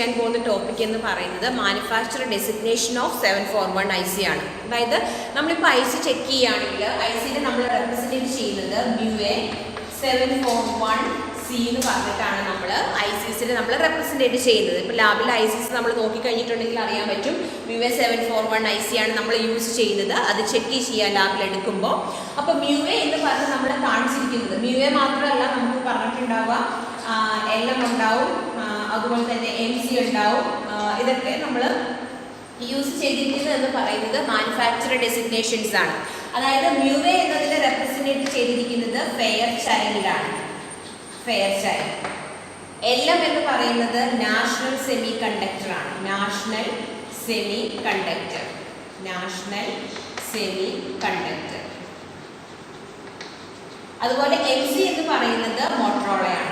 ചെയ്യാൻ പോകുന്ന ടോപ്പിക് എന്ന് പറയുന്നത് മാനുഫാക്ചർ ഡെസിഗ്നേഷൻ ഓഫ് 741 IC ആണ്. അതായത് നമ്മളിപ്പോൾ IC ചെക്ക് ചെയ്യുകയാണെങ്കിൽ ICയിൽ നമ്മൾ റെപ്രസെൻറ്റ് ചെയ്യുന്നത് MUA 741C എന്ന് പറഞ്ഞിട്ടാണ് നമ്മൾ ICസിൽ നമ്മൾ റെപ്രസെൻറ്റേറ്റ് ചെയ്യുന്നത്. ഇപ്പോൾ ലാബിൽ ICസ് നമ്മൾ നോക്കിക്കഴിഞ്ഞിട്ടുണ്ടെങ്കിൽ അറിയാൻ പറ്റും MUA 741 IC ആണ് നമ്മൾ യൂസ് ചെയ്യുന്നത്. അത് ചെക്ക് ചെയ്യാൻ ലാബിൽ എടുക്കുമ്പോൾ അപ്പോൾ MUA എന്ന് പറഞ്ഞ് നമ്മൾ കാണിച്ചിരിക്കുന്നത് MUA മാത്രമല്ല നമുക്ക് പറഞ്ഞിട്ടുണ്ടാവുക LM ഉണ്ടാവും, അതുപോലെ തന്നെ MC ഉണ്ടാവും. ഇതൊക്കെ നമ്മൾ യൂസ് ചെയ്തിരിക്കുന്നത് എന്ന് പറയുന്നത് മാനുഫാക്ചർ ഡെസിഗ്നേഷൻസ് ആണ്. അതായത് MUA എന്നതിൽ റെപ്രസെൻറ്റേറ്റ് ചെയ്തിരിക്കുന്നത് ഫെയർ ചൈൽഡ് ആണ്, ഫെയർ ചൈൽഡ്. LM എന്ന് പറയുന്നത് നാഷണൽ സെമി കണ്ടക്ടർ ആണ്, national semi conductor, national semi conductor. അതുപോലെ MC എന്ന് പറയുന്നത് മോട്ടറോളയാണ്.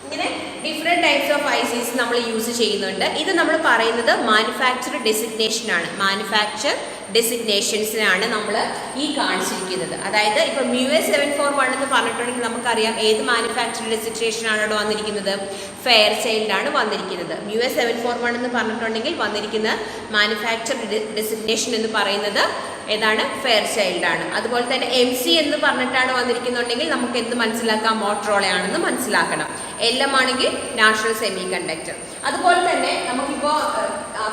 ഇങ്ങനെ ഡിഫറെൻറ്റ് ടൈപ്സ് ഓഫ് ICs നമ്മൾ യൂസ് ചെയ്യുന്നുണ്ട്. ഇത് നമ്മൾ പറയുന്നത് മാനുഫാക്ചർ ഡെസിഗ്നേഷൻ ആണ്, മാനുഫാക്ചർ ഡെസിഗ്നേഷൻസിനാണ് നമ്മൾ ഈ കാണിച്ചിരിക്കുന്നത്. അതായത് ഇപ്പോൾ MUA 741 എന്ന് പറഞ്ഞിട്ടുണ്ടെങ്കിൽ നമുക്കറിയാം ഏത് മാനുഫാക്ചർ ഡെസിഗ്നേഷൻ ആണ് ഇവിടെ വന്നിരിക്കുന്നത്, ഫെയർ ചൈൽഡാണ് വന്നിരിക്കുന്നത്. MUA 741 എന്ന് പറഞ്ഞിട്ടുണ്ടെങ്കിൽ വന്നിരിക്കുന്ന മാനുഫാക്ചർ ഡെസിഗ്നേഷൻ എന്ന് പറയുന്നത് ഏതാണ്, ഫെയർ ചൈൽഡാണ്. അതുപോലെ തന്നെ MC എന്ന് പറഞ്ഞിട്ടാണ് വന്നിരിക്കുന്നുണ്ടെങ്കിൽ നമുക്ക് എന്ത് മനസ്സിലാക്കാം, മോട്ടറോളയാണെന്ന് മനസ്സിലാക്കണം. LM ആണെങ്കിൽ നാഷണൽ സെമി കണ്ടക്ടർ. അതുപോലെ തന്നെ നമുക്കിപ്പോൾ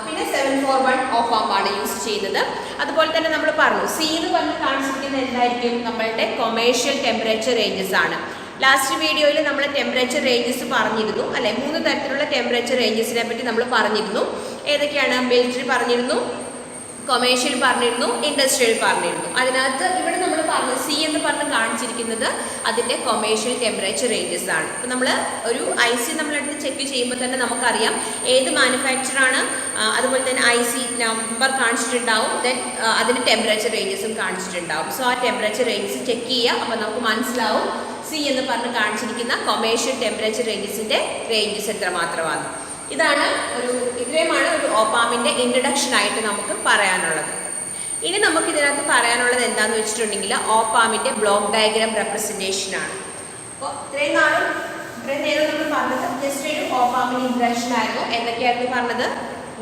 പിന്നെ 741 OPAMP ആണ് യൂസ് ചെയ്യുന്നത്. അതുപോലെ തന്നെ നമ്മൾ പറഞ്ഞു C എന്ന് പറഞ്ഞ് കാണിച്ചിരിക്കുന്നത് എന്തായിരിക്കും, നമ്മളുടെ കൊമേഴ്ഷ്യൽ ടെമ്പറേച്ചർ റേഞ്ചസ് ആണ്. ലാസ്റ്റ് വീഡിയോയിൽ നമ്മൾ ടെമ്പറേച്ചർ റേഞ്ചസ് പറഞ്ഞിരുന്നു അല്ലെ, 3 തരത്തിലുള്ള ടെമ്പറേച്ചർ റേഞ്ചസിനെ പറ്റി നമ്മൾ പറഞ്ഞിരുന്നു. ഏതൊക്കെയാണ്, മിലിറ്ററി പറഞ്ഞിരുന്നു, കൊമേഴ്ഷ്യൽ പറഞ്ഞിരുന്നു, ഇൻഡസ്ട്രിയൽ പറഞ്ഞിരുന്നു. അതിനകത്ത് ഇവിടെ നമ്മൾ പറഞ്ഞു C എന്ന് പറഞ്ഞ് കാണിച്ചിരിക്കുന്നത് അതിൻ്റെ കൊമേഴ്ഷ്യൽ ടെമ്പറേച്ചർ റേഞ്ചസ് ആണ്. അപ്പോൾ നമ്മൾ ഒരു IC നമ്മളെടുത്ത് ചെക്ക് ചെയ്യുമ്പോൾ തന്നെ നമുക്കറിയാം ഏത് മാനുഫാക്ചറാണ്, അതുപോലെ തന്നെ IC നമ്പർ കാണിച്ചിട്ടുണ്ടാവും, ദെൻ അതിൻ്റെ ടെമ്പറേച്ചർ റേഞ്ചസും കാണിച്ചിട്ടുണ്ടാവും. സോ ആ ടെമ്പറേച്ചർ റേഞ്ചസ് ചെക്ക് ചെയ്യുക. അപ്പോൾ നമുക്ക് മനസ്സിലാവും C എന്ന് പറഞ്ഞ് കാണിച്ചിരിക്കുന്ന കൊമേഴ്ഷ്യൽ ടെമ്പറേച്ചർ റേഞ്ചസിൻ്റെ റേഞ്ചസ് എത്രമാത്രമാണ്. ഇതാണ് ഇത്രയുമാണ് ഒരു OPAMൻ്റെ ഇൻട്രഡക്ഷൻ ആയിട്ട് നമുക്ക് പറയാനുള്ളത്. ഇനി നമുക്ക് ഇതിനകത്ത് പറയാനുള്ളത് എന്താണെന്ന് വെച്ചിട്ടുണ്ടെങ്കിൽ OPAMൻ്റെ ബ്ലോക്ക് ഡയഗ്രാം റെപ്രസെൻറ്റേഷൻ ആണ്. അപ്പോൾ ഇത്രയും നേരം നമ്മൾ പറഞ്ഞത് ജസ്റ്റ് ഒരു OPAMൻ്റെ ഇൻട്രഡക്ഷൻ ആയിരുന്നു. എന്തൊക്കെയായിരുന്നു പറഞ്ഞത്,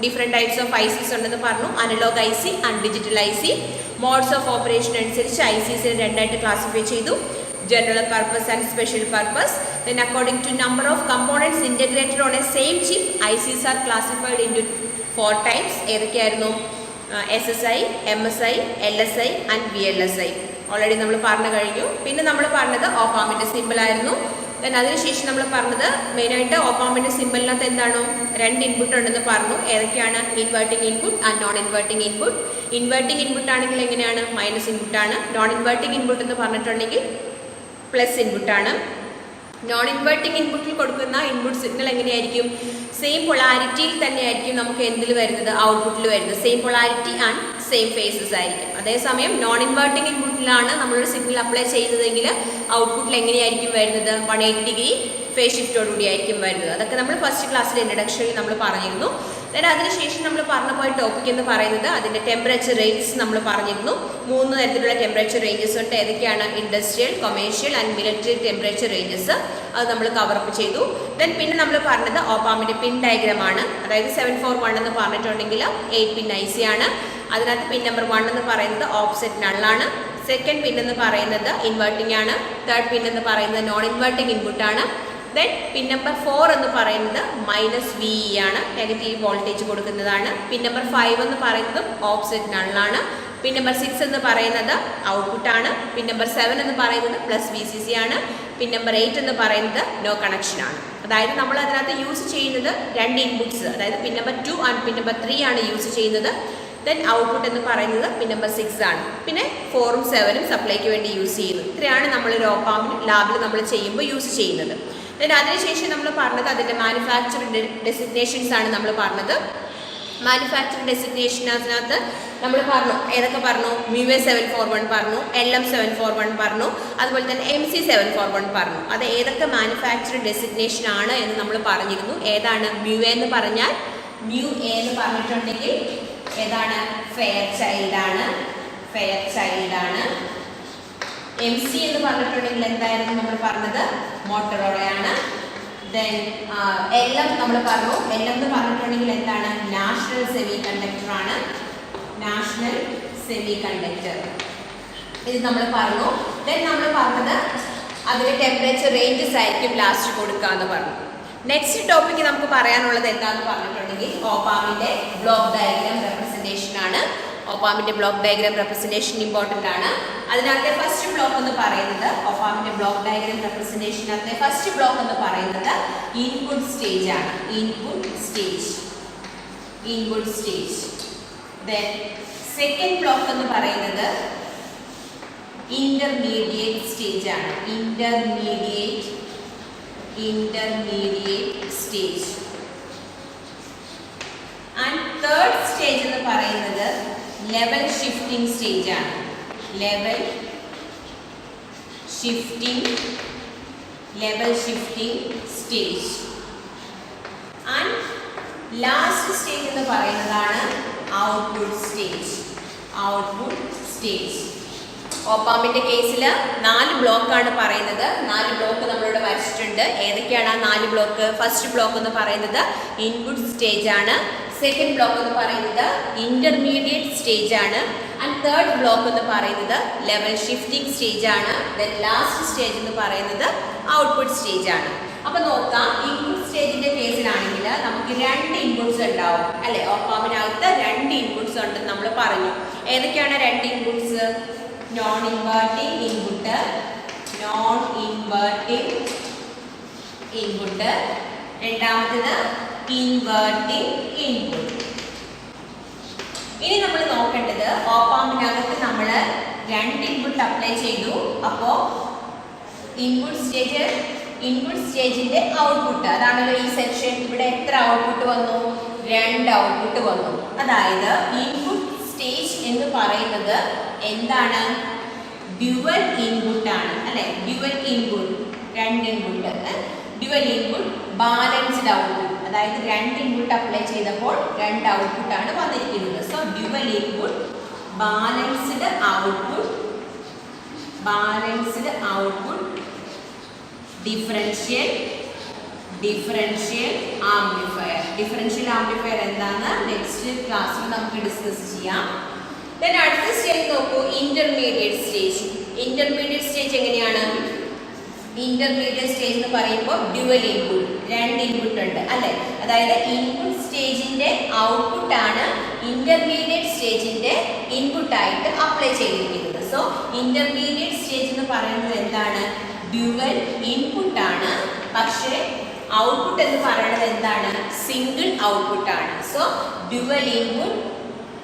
ഡിഫറെൻറ്റ് ടൈപ്സ് ഓഫ് ICs ഉണ്ടെന്ന് പറഞ്ഞു. Analogue IC and digital IC. Modes of operation അനുസരിച്ച് ICസിനെ രണ്ടായിട്ട് ക്ലാസിഫൈ ചെയ്തു, general purpose and special purpose. Then according to number of components integrated on a same chip, ICs are classified into 4 types. ഏതൊക്കെയായിരുന്നു, SSI, MSI, LSI and VLSI. Already നമ്മൾ പറഞ്ഞു കഴിഞ്ഞു. പിന്നെ നമ്മൾ പറഞ്ഞത് OPAMൻ്റെ സിമ്പിൾ ആയിരുന്നു. ദെൻ അതിനുശേഷം നമ്മൾ പറഞ്ഞത് മെയിനായിട്ട് OPAMൻ്റെ സിമ്പിളിനകത്ത് എന്താണ്, 2 ഇൻപുട്ട് ഉണ്ടെന്ന് പറഞ്ഞു. ഏതൊക്കെയാണ്, inverting input and non inverting input. Inverting input ആണെങ്കിൽ എങ്ങനെയാണ്, മൈനസ് ഇൻപുട്ടാണ്. നോൺ ഇൻവേർട്ടിംഗ് ഇൻപുട്ട് എന്ന് പറഞ്ഞിട്ടുണ്ടെങ്കിൽ പ്ലസ് ഇൻപുട്ടാണ്. നോൺ ഇൻവേർട്ടിംഗ് ഇൻപുട്ടിൽ കൊടുക്കുന്ന ഇൻപുട്ട് സിഗ്നൽ എങ്ങനെയായിരിക്കും, സെയിം പൊളാരിറ്റിയിൽ തന്നെയായിരിക്കും നമുക്ക് എന്തിൽ വരുന്നത്, ഔട്ട്പുട്ടിൽ വരുന്നത്. Same polarity and same phases ആയിരിക്കും. അതേസമയം നോൺ ഇൻവേർട്ടിംഗ് ഇൻപുട്ടിലാണ് നമ്മളൊരു സിഗ്നൽ അപ്ലൈ ചെയ്യുന്നതെങ്കിൽ ഔട്ട്പുട്ടിൽ എങ്ങനെയായിരിക്കും വരുന്നത്, 180 ഡിഗ്രി ഫേസ് ഷിഫ്റ്റോടുകൂടി ആയിരിക്കും വരുന്നത്. അതൊക്കെ നമ്മൾ ഫസ്റ്റ് ക്ലാസ്സിലെ ഇൻട്രഡക്ഷനിൽ നമ്മൾ പറഞ്ഞിരുന്നു. ദെൻ അതിനുശേഷം നമ്മൾ പറഞ്ഞു പോയ ടോപ്പിക് എന്ന് പറയുന്നത് അതിൻ്റെ ടെമ്പറേച്ചർ റേഞ്ചസ് നമ്മൾ പറഞ്ഞിരുന്നു. 3 തരത്തിലുള്ള ടെമ്പറേച്ചർ റേഞ്ചസ് ഉണ്ട്. ഏതൊക്കെയാണ്, industrial, commercial and military temperature ranges. അത് നമ്മൾ കവറപ്പ് ചെയ്തു. ദെൻ പിന്നെ നമ്മൾ പറഞ്ഞത് OPAMൻ്റെ പിൻ ഡയഗ്രാം ആണ്. അതായത് 741 എന്ന് പറഞ്ഞിട്ടുണ്ടെങ്കിൽ 8 പിൻ IC ആണ്. അതിനകത്ത് പിൻ നമ്പർ 1 എന്ന് പറയുന്നത് ഓഫ്സെറ്റ് നള്ളാണ്. സെക്കൻഡ് പിൻ എന്ന് പറയുന്നത് ഇൻവേർട്ടിംഗ് ആണ്. തേർഡ് പിൻ എന്ന് പറയുന്നത് നോൺ ഇൻവേർട്ടിംഗ് ഇൻപുട്ടാണ്. ദെൻ പിൻ നമ്പർ 4 എന്ന് പറയുന്നത് -VE ആണ്, നെഗറ്റീവ് വോൾട്ടേജ് കൊടുക്കുന്നതാണ്. പിൻ നമ്പർ 5 എന്ന് പറയുന്നത് ഓഫ്സെറ്റ് നള്ളാണ്. പിൻ നമ്പർ 6 എന്ന് പറയുന്നത് ഔട്ട്പുട്ടാണ്. പിൻ നമ്പർ 7 എന്ന് പറയുന്നത് +VCC ആണ്. പിൻ നമ്പർ 8 എന്ന് പറയുന്നത് നോ കണക്ഷൻ ആണ്. അതായത് നമ്മൾ അതിനകത്ത് യൂസ് ചെയ്യുന്നത് 2 ഇൻപുട്ട്സ്, അതായത് pin number 2 and pin number 3 ആണ് യൂസ് ചെയ്യുന്നത്. ദെൻ ഔട്ട്പുട്ട് എന്ന് പറയുന്നത് പിൻ നമ്പർ 6 ആണ്. പിന്നെ 4ഉം 7ഉം സപ്ലൈക്ക് വേണ്ടി യൂസ് ചെയ്യുന്നു. ഇത്രയാണ് നമ്മളൊരു OPAM ലാബിൽ നമ്മൾ ചെയ്യുമ്പോൾ യൂസ് ചെയ്യുന്നത്. ദെൻ അതിനുശേഷം നമ്മൾ പറഞ്ഞത് അതിൻ്റെ മാനുഫാക്ചർ ഡെസിഗ്നേഷൻസ് ആണ് നമ്മൾ പറഞ്ഞത്. മാനുഫാക്ചർ ഡെസിഗ്നേഷനകത്ത് നമ്മൾ പറഞ്ഞു, ഏതൊക്കെ പറഞ്ഞു, MUA 741 പറഞ്ഞു, LM 741 പറഞ്ഞു, അതുപോലെ തന്നെ MC 741 പറഞ്ഞു. അത് ഏതൊക്കെ മാനുഫാക്ചർ ഡെസിഗ്നേഷൻ ആണ് എന്ന് നമ്മൾ പറഞ്ഞിരുന്നു. ഏതാണ്, MUA എന്ന് പറഞ്ഞാൽ MUA എന്ന് പറഞ്ഞിട്ടുണ്ടെങ്കിൽ ഏതാണ്, ഫെയർ ചൈൽഡാണ്, ഫെയർ ചൈൽഡാണ്. MC എന്ന് പറഞ്ഞിട്ടുണ്ടെങ്കിൽ എന്തായിരുന്നു നമ്മൾ പറഞ്ഞത്, മോട്ടറോളയാണ്. ദെൻ എല്ലാം നമ്മൾ പറഞ്ഞു. എല്ലാം എന്ന് പറഞ്ഞിട്ടുണ്ടെങ്കിൽ എന്താണ്? നാഷണൽ സെമി കണ്ടക്ടർ ആണ്. നാഷണൽ സെമി കണ്ടക്ടർ ഇത് നമ്മൾ പറഞ്ഞു. ദെൻ നമ്മൾ പറഞ്ഞത് അതിന്റെ ടെമ്പറേച്ചർ റേഞ്ചസ് ആയിരിക്കും ലാസ്റ്റ് കൊടുക്കുക എന്ന് പറഞ്ഞു. നെക്സ്റ്റ് ടോപ്പിക്ക് നമുക്ക് പറയാനുള്ളത് എന്താണെന്ന് പറഞ്ഞിട്ടുണ്ടെങ്കിൽ ഓപ്പാമിന്റെ ബ്ലോക്ക് ഡയഗ്രാം റെപ്രസെന്റേഷൻ ആണ്. ഓപ്പാമിന്റെ ബ്ലോക്ക് ഡയഗ്രാം റെപ്രസെന്റേഷൻ ഇമ്പോർട്ടന്റ് ആണ്. അതിനകത്തെ ഫസ്റ്റ് ബ്ലോക്ക് എന്ന് പറയുന്നത് ഓപ്പാമിന്റെ ബ്ലോക്ക് ഡയഗ്രാം റെപ്രസെന്റേഷനകത്തെ ഫസ്റ്റ് ബ്ലോക്ക് എന്ന് പറയുന്നത് ഇൻപുട്ട് സ്റ്റേജ് ആണ്. Input stage. Then second block എന്ന് പറയുന്നത് ഇന്റർമീഡിയറ്റ് സ്റ്റേജ് ആണ്. Intermediate stage. And third stage എന്ന് പറയുന്നത് ലെവൽ ഷിഫ്റ്റിംഗ് സ്റ്റേജ് ആണ്. Level shifting stage. And last stage എന്ന് പറയുന്നതാണ് ഔട്ട്പുട്ട് സ്റ്റേജ്. ഓപ്പാമിന്റെ കേസിൽ 4 ബ്ലോക്കാണ് പറയുന്നത്. 4 ബ്ലോക്ക് നമ്മളിവിടെ വരച്ചിട്ടുണ്ട്. ഏതൊക്കെയാണ് ആ 4 ബ്ലോക്ക്? ഫസ്റ്റ് ബ്ലോക്ക് എന്ന് പറയുന്നത് ഇൻപുട്ട് സ്റ്റേജ് ആണ്. സെക്കൻഡ് ബ്ലോക്ക് എന്ന് പറയുന്നത് ഇന്റർമീഡിയറ്റ് സ്റ്റേജ് ആണ്. ആൻഡ് തേർഡ് ബ്ലോക്ക് എന്ന് പറയുന്നത് ലെവൽ ഷിഫ്റ്റിംഗ് സ്റ്റേജ് ആണ്. ദെൻ ലാസ്റ്റ് സ്റ്റേജ് എന്ന് പറയുന്നത് ഔട്ട്പുട്ട് സ്റ്റേജ് ആണ്. അപ്പൊ നോക്കാം, ഇൻപുട്ട് സ്റ്റേജിന്റെ കേസിലാണെങ്കിൽ നമുക്ക് 2 ഇൻപുട്ട്സ് ഉണ്ടാവും അല്ലെ? ഓപ്പാമിനകത്ത് 2 ഇൻപുട്ട്സ് ഉണ്ടെന്ന് നമ്മൾ പറഞ്ഞു. ഏതൊക്കെയാണ് 2 ഇൻപുട്ട്സ്? നോൺ ഇൻവേർട്ടിംഗ് ഇൻപുട്ട്, രണ്ടാമത്തേത് ഇൻവേർട്ടിംഗ് ഇൻപുട്ട്. ഇനി നമ്മൾ നോക്കേണ്ടത് ഓപ്പാമിനകത്ത് നമ്മൾ 2 ഇൻപുട്ട് അപ്ലൈ ചെയ്തു. അപ്പോൾ ഇൻപുട്ട് സ്റ്റേജിന്റെ ഔട്ട്പുട്ട് അതാണല്ലോ ഈ സെക്ഷൻ. ഇവിടെ എത്ര ഔട്ട്പുട്ട് വന്നു? 2 ഔട്ട്പുട്ട് വന്നു. അതായത് ഇൻപുട്ട് സ്റ്റേജ് എന്ന് പറയുന്നത് എന്താണ്? ഡ്യുവൽ ഇൻപുട്ട് ആണ് അല്ലെ? Dual input, 2 input. Dual input balanced output, അതായത് 2 ഇൻപുട്ട് അപ്ലൈ ചെയ്തപ്പോൾ 2 ഔട്ട്പുട്ട് ആണ് വന്നിരിക്കുന്നത്. So dual input, balanced output, differential amplifier. Differential amplifier എന്താന്ന് നെക്സ്റ്റ് ക്ലാസ്സിൽ നമുക്ക് ഡിസ്കസ് ചെയ്യാം. ദെൻ അടുത്ത സ്റ്റേജ് നോക്കൂ, ഇന്റർമീഡിയറ്റ് സ്റ്റേജ്. ഇന്റർമീഡിയറ്റ് സ്റ്റേജ് എങ്ങനെയാണ്? ഇന്റർമീഡിയറ്റ് സ്റ്റേജ് എന്ന് പറയുമ്പോൾ ഡ്യുവൽ ഇൻപുട്ട്, 2 ഇൻപുട്ട് ഉണ്ട് അല്ലെ? അതായത് ഇൻപുട്ട് സ്റ്റേജിന്റെ ഔട്ട്പുട്ട് ആണ് ഇന്റർമീഡിയറ്റ് സ്റ്റേജിന്റെ ഇൻപുട്ട് ആയിട്ട് അപ്ലൈ ചെയ്തിരിക്കുന്നത്. സോ ഇന്റർമീഡിയറ്റ് സ്റ്റേജ് എന്ന് പറയുന്നത് എന്താണ്? ഡ്യുവൽ ഇൻപുട്ട് ആണ്. പക്ഷേ ഔട്ട്പുട്ട് എന്ന് പറയുന്നത് എന്താണ്? സിംഗിൾ ഔട്ട്പുട്ട് ആണ്. So dual input.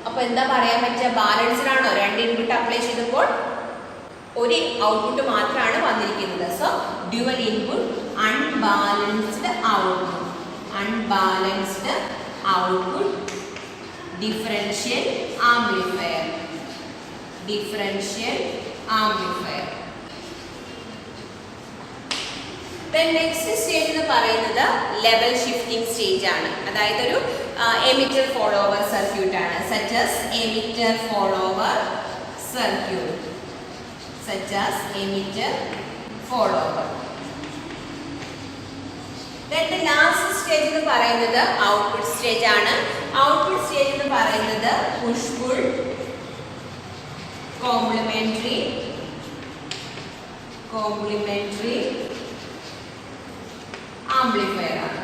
അപ്പൊ എന്താ പറയാൻ പറ്റുക? ബാലൻസ്ഡ് ആണോ? 2 ഇൻപുട്ട് അപ്ലൈ ചെയ്തപ്പോൾ ഒരു ഔട്ട്പുട്ട് മാത്രമാണ് വന്നിരിക്കുന്നത്. So dual input, unbalanced output, differential amplifier. Next stage എന്ന് പറയുന്നത് ലെവൽ ഷിഫ്റ്റിംഗ് സ്റ്റേജ് ആണ്. അതായത് ഒരു എമിറ്റർ ഫോളോവർ സർക്യൂട്ട് ആണ്. Such as emitter follower. Then the last stage എന്ന് പറയുന്നത് ഔട്ട്പുട്ട് സ്റ്റേജ് ആണ്. ഔട്ട്പുട്ട് സ്റ്റേജ് എന്ന് പറയുന്നത് പുഷ് പുൾ, കോംപ്ലിമെന്ററി ആംപ്ലിഫയർ ആണ്.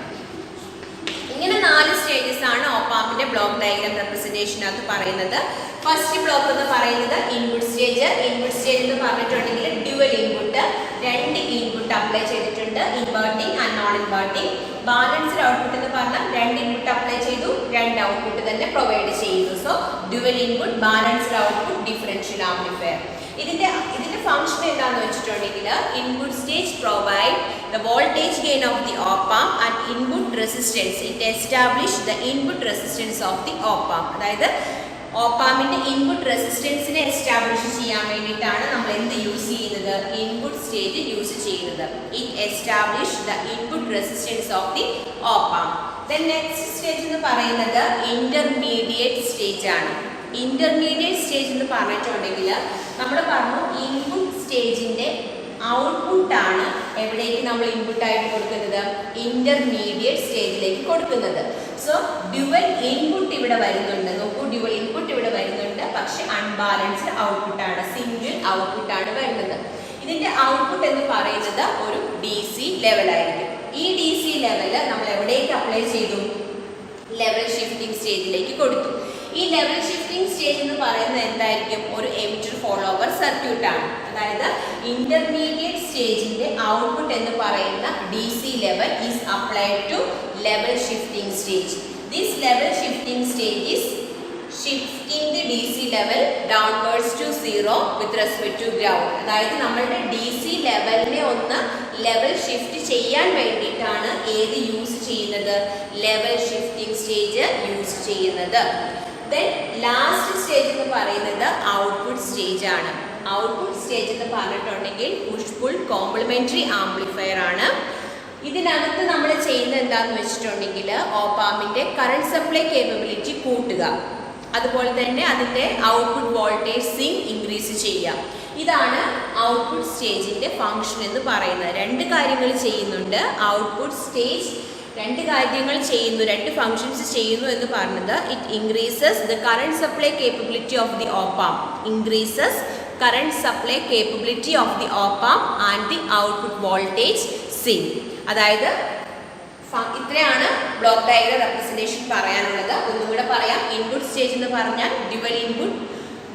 ഇങ്ങനെ 4 സ്റ്റേജസ് ആണ് ഓപ്പാമിന്റെ ബ്ലോക്ക് ഡയഗ്രാം റെപ്രസെന്റേഷനകത്ത് പറയുന്നത്. ഫസ്റ്റ് ബ്ലോക്ക് എന്ന് പറയുന്നത് ഇൻപുട്ട് സ്റ്റേജ്. ഇൻപുട്ട് സ്റ്റേജ് എന്ന് പറഞ്ഞിട്ടുണ്ടെങ്കിൽ ഡ്യുവൽ ഇൻപുട്ട്, 2 ഇൻപുട്ട് അപ്ലൈ ചെയ്തിട്ടുണ്ട്, inverting and non inverting. Balanced output എന്ന് പറഞ്ഞാൽ 2 ഇൻപുട്ട് അപ്ലൈ ചെയ്തു, 2 ഔട്ട്പുട്ട് തന്നെ പ്രൊവൈഡ് ചെയ്യുന്നു. So dual input, balanced output, differential amplifier. ഇതിന്റെ ഫംഗ്ഷൻ എന്താണെന്ന് വെച്ചിട്ടുണ്ടെങ്കിൽ input stage provide the voltage gain of the op-amp and input resistance. It establish the input resistance of the op-amp. അതായത് ഓപ്പാമിന്റെ input റെസിസ്റ്റൻസിനെ establish ചെയ്യാൻ വേണ്ടിയിട്ടാണ് നമ്മൾ എന്ത് use ചെയ്യുന്നത്? Input stage use ചെയ്യുന്നത്. It establish the input resistance of the ഓപ്പാംപ്. Then next stage എന്ന് പറയുന്നത് intermediate stage ആണ്. ഇന്റർമീഡിയറ്റ് സ്റ്റേജ് എന്ന് പറഞ്ഞിട്ടുണ്ടെങ്കിൽ നമ്മൾ പറഞ്ഞു ഇൻപുട്ട് സ്റ്റേജിന്റെ ഔട്ട്പുട്ട് ആണ് എവിടേക്ക് നമ്മൾ ഇൻപുട്ട് ആയിട്ട് കൊടുക്കുന്നത്? ഇന്റർമീഡിയറ്റ് സ്റ്റേജിലേക്ക് കൊടുക്കുന്നത്. സോ ഡ്യുവൽ ഇൻപുട്ട് ഇവിടെ വരുന്നുണ്ട്. നോക്കൂ, ഡ്യുവൽ ഇൻപുട്ട് ഇവിടെ വരുന്നുണ്ട്, പക്ഷെ അൺബാലൻസ്ഡ് ഔട്ട്പുട്ട് ആണ്, സിംഗിൾ ഔട്ട്പുട്ട് ആണ് വരുന്നത്. ഇതിന്റെ ഔട്ട്പുട്ട് എന്ന് പറയുന്നത് ഒരു DC ലെവലായിരിക്കും. ഈ DC ലെവല് നമ്മൾ എവിടേക്ക് അപ്ലൈ ചെയ്തു? ലെവൽ ഷിഫ്റ്റിംഗ് സ്റ്റേജിലേക്ക് കൊടുത്തു. ഈ ലെവൽ ഷിഫ്റ്റിംഗ് സ്റ്റേജ് എന്ന് പറയുന്നത് എന്തായിരിക്കും? ഒരു എമിറ്റർ ഫോളോവർ സർക്യൂട്ട് ആണ്. അതായത് ഇന്റർമീഡിയറ്റ് സ്റ്റേജിന്റെ ഔട്ട്പുട്ട് എന്ന് പറയുന്ന DC level is applied two level shifting stage. This level shifting stage is shifting the DC level downwards to 0 with respect to ground. അതായത് നമ്മളുടെ DC ലെവലിനെ ഒന്ന് ലെവൽ ഷിഫ്റ്റ് ചെയ്യാൻ വേണ്ടിയിട്ടാണ് ഏത് യൂസ് ചെയ്യുന്നത്? ലെവൽ ഷിഫ്റ്റിംഗ് സ്റ്റേജ് യൂസ് ചെയ്യുന്നത്. Then last stage എന്ന് പറയുന്നത് ഔട്ട്പുട്ട് സ്റ്റേജ് ആണ്. ഔട്ട്പുട്ട് സ്റ്റേജ് എന്ന് പറഞ്ഞിട്ടുണ്ടെങ്കിൽ പുഷ് പുൾ കോംപ്ലിമെന്ററി ആംപ്ലിഫയർ ആണ്. ഇതിനകത്ത് നമ്മൾ ചെയ്യുന്നത് എന്താണെന്ന് വെച്ചിട്ടുണ്ടെങ്കിൽ ഓപ്പാമിന്റെ കറണ്ട് സപ്ലൈ കേപ്പബിലിറ്റി കൂട്ടുക, അതുപോലെ തന്നെ അതിൻ്റെ ഔട്ട്പുട്ട് വോൾട്ടേജ് സ്വിംഗ് ഇൻക്രീസ് ചെയ്യുക. ഇതാണ് ഔട്ട്പുട്ട് സ്റ്റേജിൻ്റെ ഫംഗ്ഷൻ എന്ന് പറയുന്നത്. രണ്ട് കാര്യങ്ങൾ ചെയ്യുന്നുണ്ട് ഔട്ട്പുട്ട് സ്റ്റേജ്. രണ്ട് കാര്യങ്ങൾ ചെയ്യുന്നു, രണ്ട് ഫങ്ഷൻസ് ചെയ്യുന്നു എന്ന് പറഞ്ഞത് it increases the current supply capability of the op-amp, increases current supply capability of the op-amp and the output voltage swing. അതായത് ഇത്രയാണ് ബ്ലോക്ക് ഡയഗ്രം റെപ്രസെന്റേഷൻ പറയാനുള്ളത്. ഒന്നുകൂടെ പറയാം. ഇൻപുട്ട് സ്റ്റേജ് എന്ന് പറഞ്ഞാൽ ഡ്യുവൽ ഇൻപുട്ട്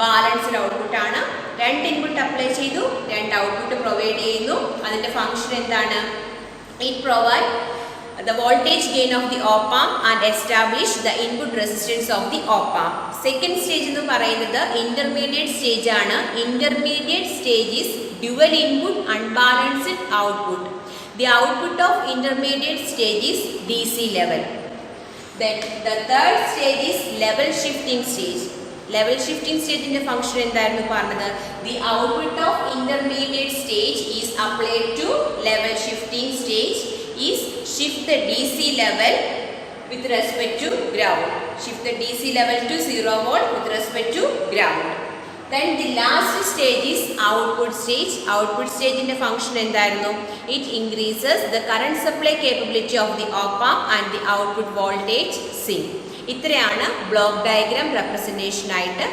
ബാലൻസ്ഡ് ഔട്ട്പുട്ട് ആണ്. രണ്ട് ഇൻപുട്ട് അപ്ലൈ ചെയ്തു, രണ്ട് ഔട്ട്പുട്ട് പ്രൊവൈഡ് ചെയ്യുന്നു. അതിന്റെ ഫംഗ്ഷൻ എന്താണ്? It provide the voltage gain of the op-amp and establish the input resistance of the op-amp. Second stage എന്ന് പറയുന്നത് intermediate stage ആണ്. Intermediate stage is dual input unbalanced output. The output of intermediate stage is DC level. Then the third stage is level shifting stage. Level shifting stage in the function എന്തായിരുന്നു പറഞ്ഞത്? The output of intermediate stage is applied to level shifting stage is shift the DC level with respect to ground. Shift the DC level to 0 volt with respect to ground. Then the last stage is output stage. Output stage in the function എന്തായിരുന്നു? It increases the current supply capability of the op-amp and the output voltage swing. ഇത്രയാണ് block diagram representation ആയിട്ട്